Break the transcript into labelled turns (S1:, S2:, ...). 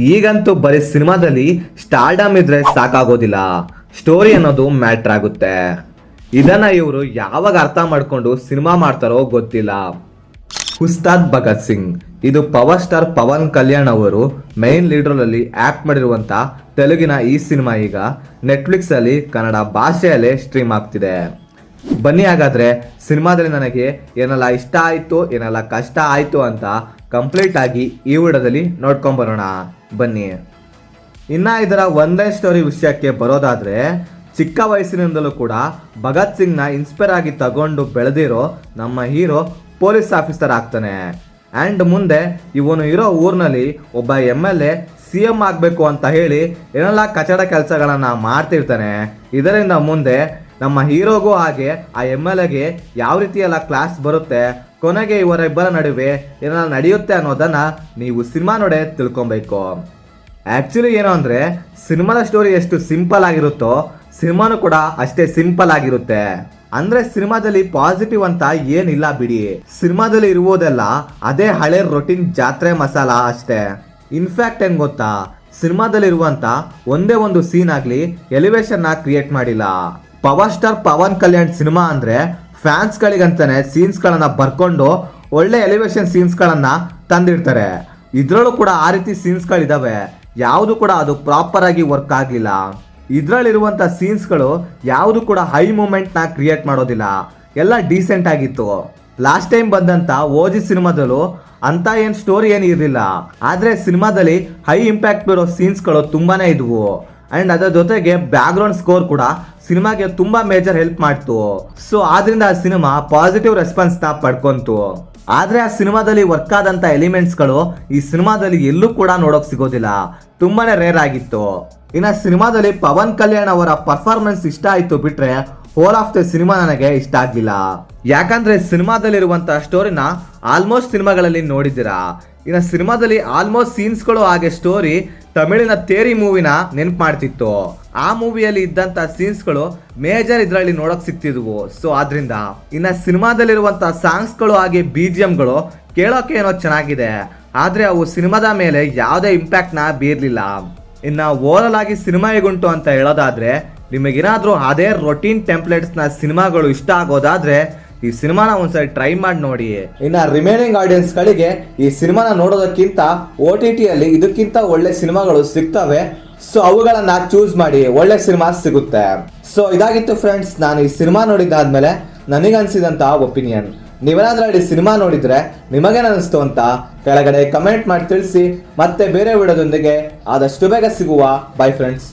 S1: ಈಗಂತೂ ಬರೀ ಸಿನಿಮಾದಲ್ಲಿ ಸ್ಟಾರ್ಡಮ್ ಇದ್ರೆ ಸಾಕಾಗೋದಿಲ್ಲ, ಸ್ಟೋರಿ ಅನ್ನೋದು ಮ್ಯಾಟ್ರ್ ಆಗುತ್ತೆ. ಇದನ್ನ ಇವರು ಯಾವಾಗ ಅರ್ಥ ಮಾಡ್ಕೊಂಡು ಸಿನಿಮಾ ಮಾಡ್ತಾರೋ ಗೊತ್ತಿಲ್ಲ. ಉಸ್ತಾದ್ ಭಗತ್ ಸಿಂಗ್ ಇದು ಪವರ್ ಸ್ಟಾರ್ ಪವನ್ ಕಲ್ಯಾಣ್ ಅವರು ಮೈನ್ ಲೀಡರ್ ಅಲ್ಲಿ ಆಕ್ಟ್ ಮಾಡಿರುವಂತ ತೆಲುಗಿನ ಈ ಸಿನಿಮಾ ಈಗ ನೆಟ್ಫ್ಲಿಕ್ಸ್ ಅಲ್ಲಿ ಕನ್ನಡ ಭಾಷೆಯಲ್ಲೇ ಸ್ಟ್ರೀಮ್ ಆಗ್ತಿದೆ. ಬನ್ನಿ ಹಾಗಾದ್ರೆ ಸಿನಿಮಾದಲ್ಲಿ ನನಗೆ ಏನೆಲ್ಲ ಇಷ್ಟ ಆಯ್ತು ಏನೆಲ್ಲ ಕಷ್ಟ ಆಯ್ತು ಅಂತ ಕಂಪ್ಲೀಟ್ ಆಗಿ ಈ ವಿಡಿಯೋದಲ್ಲಿ ನೋಡ್ಕೊಂಡ್ ಬರೋಣ ಬನ್ನಿ. ಇನ್ನ ಇದರ ಒನ್ಲೈನ್ ಸ್ಟೋರಿ ವಿಷಯಕ್ಕೆ ಬರೋದಾದ್ರೆ, ಚಿಕ್ಕ ವಯಸ್ಸಿನಿಂದಲೂ ಕೂಡ ಭಗತ್ ಸಿಂಗ್ನ ಇನ್ಸ್ಪೈರ್ ಆಗಿ ತಗೊಂಡು ಬೆಳೆದಿರೋ ನಮ್ಮ ಹೀರೋ ಪೊಲೀಸ್ ಆಫೀಸರ್ ಆಗ್ತಾನೆ. ಆ್ಯಂಡ್ ಮುಂದೆ ಇವನು ಇರೋ ಊರಿನಲ್ಲಿ ಒಬ್ಬ MLA CM ಆಗಬೇಕು ಅಂತ ಹೇಳಿ ಏನೆಲ್ಲ ಕಚಡ ಕೆಲಸಗಳನ್ನು ಮಾಡ್ತಿರ್ತಾನೆ. ಇದರಿಂದ ಮುಂದೆ ನಮ್ಮ ಹೀರೋಗೂ ಹಾಗೆ ಆ MLAಗೆ ಯಾವ ರೀತಿ ಎಲ್ಲ ಕ್ಲಾಸ್ ಬರುತ್ತೆ, ಕೊನೆಗೆ ಇವರಿಬ್ಬರ ನಡುವೆ ಏನೆಲ್ಲ ನಡೆಯುತ್ತೆ ಅನ್ನೋದನ್ನ ನೀವು ಸಿನಿಮಾ ನೋಡೇ ತಿಳ್ಕೊಬೇಕು. ಆ್ಯಕ್ಚುಲಿ ಏನು ಅಂದರೆ, ಸಿನಿಮಾದ ಸ್ಟೋರಿ ಎಷ್ಟು ಸಿಂಪಲ್ ಆಗಿರುತ್ತೋ ಸಿನಿಮಾನು ಕೂಡ ಅಷ್ಟೇ ಸಿಂಪಲ್ ಆಗಿರುತ್ತೆ. ಅಂದ್ರೆ ಸಿನಿಮಾದಲ್ಲಿ ಪಾಸಿಟಿವ್ ಅಂತ ಏನಿಲ್ಲ ಬಿಡಿ, ಸಿನಿಮಾದಲ್ಲಿ ಇರುವುದೆಲ್ಲ ಅದೇ ಹಳೆ ರೊಟೀನ್ ಜಾತ್ರೆ ಮಸಾಲ ಅಷ್ಟೇ. ಇನ್ಫ್ಯಾಕ್ಟ್ ಏನ್ ಗೊತ್ತಾ, ಸಿನಿಮಾದಲ್ಲಿ ಇರುವಂತ ಒಂದೇ ಒಂದು ಸೀನ್ ಆಗ್ಲಿ ಎಲಿವೇಶನ್ ನ ಕ್ರಿಯೇಟ್ ಮಾಡಿಲ್ಲ. Power star Pavan Kalyan cinema ಅಂದ್ರೆ ಫ್ಯಾನ್ಸ್ ಗಳಿಗಂತಾನೆ ಸೀನ್ಸ್ ಗಳನ್ನ ಬರ್ಕೊಂಡು ಒಳ್ಳೆ ಎಲಿವೇಶನ್ ಸೀನ್ಸ್ ಗಳನ್ನ ತಂದಿರ್ತಾರೆ. ಇದ್ರಲ್ಲೂ ಕೂಡ ಆ ರೀತಿ ಸೀನ್ಸ್ ಗಳಿದಾವೆ, ಯಾವುದು ಕೂಡ ಅದು ಪ್ರಾಪರ್ ಆಗಿ ವರ್ಕ್ ಆಗ್ಲಿಲ್ಲ. ಇದ್ರಲ್ಲಿರುವಂತ ಸೀನ್ಸ್ಗಳು ಯಾವುದು ಕೂಡ ಹೈ ಮೂಮೆಂಟ್ ನ ಕ್ರಿಯೇಟ್ ಮಾಡೋದಿಲ್ಲ, ಎಲ್ಲ ಡೀಸೆಂಟ್ ಆಗಿತ್ತು. ಲಾಸ್ಟ್ ಟೈಮ್ ಬಂದಂತ OG ಸಿನಿಮಾದಲ್ಲೂ ಅಂತ ಏನ್ ಸ್ಟೋರಿ ಏನು ಇರಲಿಲ್ಲ, ಆದ್ರೆ ಸಿನಿಮಾದಲ್ಲಿ ಹೈ ಇಂಪ್ಯಾಕ್ಟ್ ಬರೋ ಸೀನ್ಸ್ಗಳು ತುಂಬಾನೇ ಇದ್ವು. ಅಂಡ್ ಅದರ ಜೊತೆಗೆ ಬ್ಯಾಕ್ ಗ್ರೌಂಡ್ ಸ್ಕೋರ್ ಕೂಡ ಸಿನಿಮಾಗೆ ತುಂಬಾ ಮೇಜರ್ ಹೆಲ್ಪ್ ಮಾಡ್ತು. ಸೊ ಆದ್ರಿಂದ ಆ ಸಿನಿಮಾ ಪಾಸಿಟಿವ್ ರೆಸ್ಪಾನ್ಸ್ ನ ಪಡ್ಕೊಂತು. ಆದ್ರೆ ಆ ಸಿನಿಮಾದಲ್ಲಿ ವರ್ಕ್ ಆದಂತ ಎಲಿಮೆಂಟ್ಸ್ಗಳು ಈ ಸಿನಿಮಾದಲ್ಲಿ ಎಲ್ಲೂ ಕೂಡ ನೋಡೋಕ್ ಸಿಗೋದಿಲ್ಲ, ತುಂಬಾನೇ ರೇರ್ ಆಗಿತ್ತು. ಇನ್ನ ಸಿನಿಮಾದಲ್ಲಿ ಪವನ್ ಕಲ್ಯಾಣ್ ಅವರ ಪರ್ಫಾರ್ಮೆನ್ಸ್ ಇಷ್ಟ ಆಯ್ತು ಬಿಟ್ರೆ ಹೋಲ್ ಆಫ್ ದ ಸಿನಿಮಾ ನನಗೆ ಇಷ್ಟ ಆಗ್ಲಿಲ್ಲ. ಯಾಕಂದ್ರೆ ಸಿನಿಮಾದಲ್ಲಿರುವಂತ ಸ್ಟೋರಿನ ಆಲ್ಮೋಸ್ಟ್ ಸಿನಿಮಾಗಳಲ್ಲಿ ನೋಡಿದ್ದೀರಾ. ಇನ್ನ ಸಿನಿಮಾದಲ್ಲಿ ಆಲ್ಮೋಸ್ಟ್ ಸೀನ್ಸ್ಗಳು ಹಾಗೆ ಸ್ಟೋರಿ ತಮಿಳಿನ ತೇರಿ ಮೂವಿನ ನೆನ್ಪು ಮಾಡ್ತಿತ್ತು. ಆ ಮೂವಿಯಲ್ಲಿ ಇದ್ದಂತ ಸೀನ್ಸ್ಗಳು ಮೇಜರ್ ಇದ್ರಲ್ಲಿ ನೋಡಕ್ ಸಿಕ್ತಿದ್ವು. ಸೊ ಆದ್ರಿಂದ ಇನ್ನ ಸಿನಿಮಾದಲ್ಲಿರುವಂತ ಸಾಂಗ್ಸ್ಗಳು ಹಾಗೆ BGMಗಳು ಕೇಳೋಕೆ ಏನೋ ಚೆನ್ನಾಗಿದೆ, ಆದ್ರೆ ಅವು ಸಿನಿಮಾದ ಮೇಲೆ ಯಾವುದೇ ಇಂಪ್ಯಾಕ್ಟ್ ನ ಬೀರ್ಲಿಲ್ಲ. ಇನ್ನ ಓವರಲ್ ಆಗಿ ಸಿನಿಮಾ ಹೇಗುಂಟು ಅಂತ ಹೇಳೋದಾದ್ರೆ, ನಿಮಗೇನಾದ್ರೂ ಅದೇ ರೊಟೀನ್ ಟೆಂಪ್ಲೇಟ್ಸ್ ನ ಸಿನಿಮಾಗಳು ಇಷ್ಟ ಆಗೋದಾದ್ರೆ ಈ ಸಿನಿಮಾನ ಒಂದ್ಸರಿ ಟ್ರೈ ಮಾಡಿ ನೋಡಿ. ಇನ್ನ ರಿಮೈನಿಂಗ್ ಆಡಿಯನ್ಸ್ ಗಳಿಗೆ ಈ ಸಿನಿಮಾನ ನೋಡೋದಕ್ಕಿಂತ OTT ಅಲ್ಲಿ ಇದಕ್ಕಿಂತ ಒಳ್ಳೆ ಸಿನಿಮಾಗಳು ಸಿಗ್ತವೆ. ಸೊ ಅವುಗಳನ್ನ ಚೂಸ್ ಮಾಡಿ, ಒಳ್ಳೆ ಸಿನಿಮಾ ಸಿಗುತ್ತೆ. ಸೊ ಇದಾಗಿತ್ತು ಫ್ರೆಂಡ್ಸ್, ನಾನು ಈ ಸಿನಿಮಾ ನೋಡಿದಾದ್ಮೇಲೆ ನನಗನ್ಸಿದಂತ ಒಪಿನಿಯನ್. ನೀವೇನಾದ್ರೂ ಈ ಸಿನಿಮಾ ನೋಡಿದ್ರೆ ನಿಮಗೇನು ಅನಿಸ್ತು ಅಂತ ಕೆಳಗಡೆ ಕಮೆಂಟ್ ಮಾಡಿ ತಿಳಿಸಿ. ಮತ್ತೆ ಬೇರೆ ವಿಡಿಯೋದೊಂದಿಗೆ ಆದಷ್ಟು ಬೇಗ ಸಿಗುವ. By friends.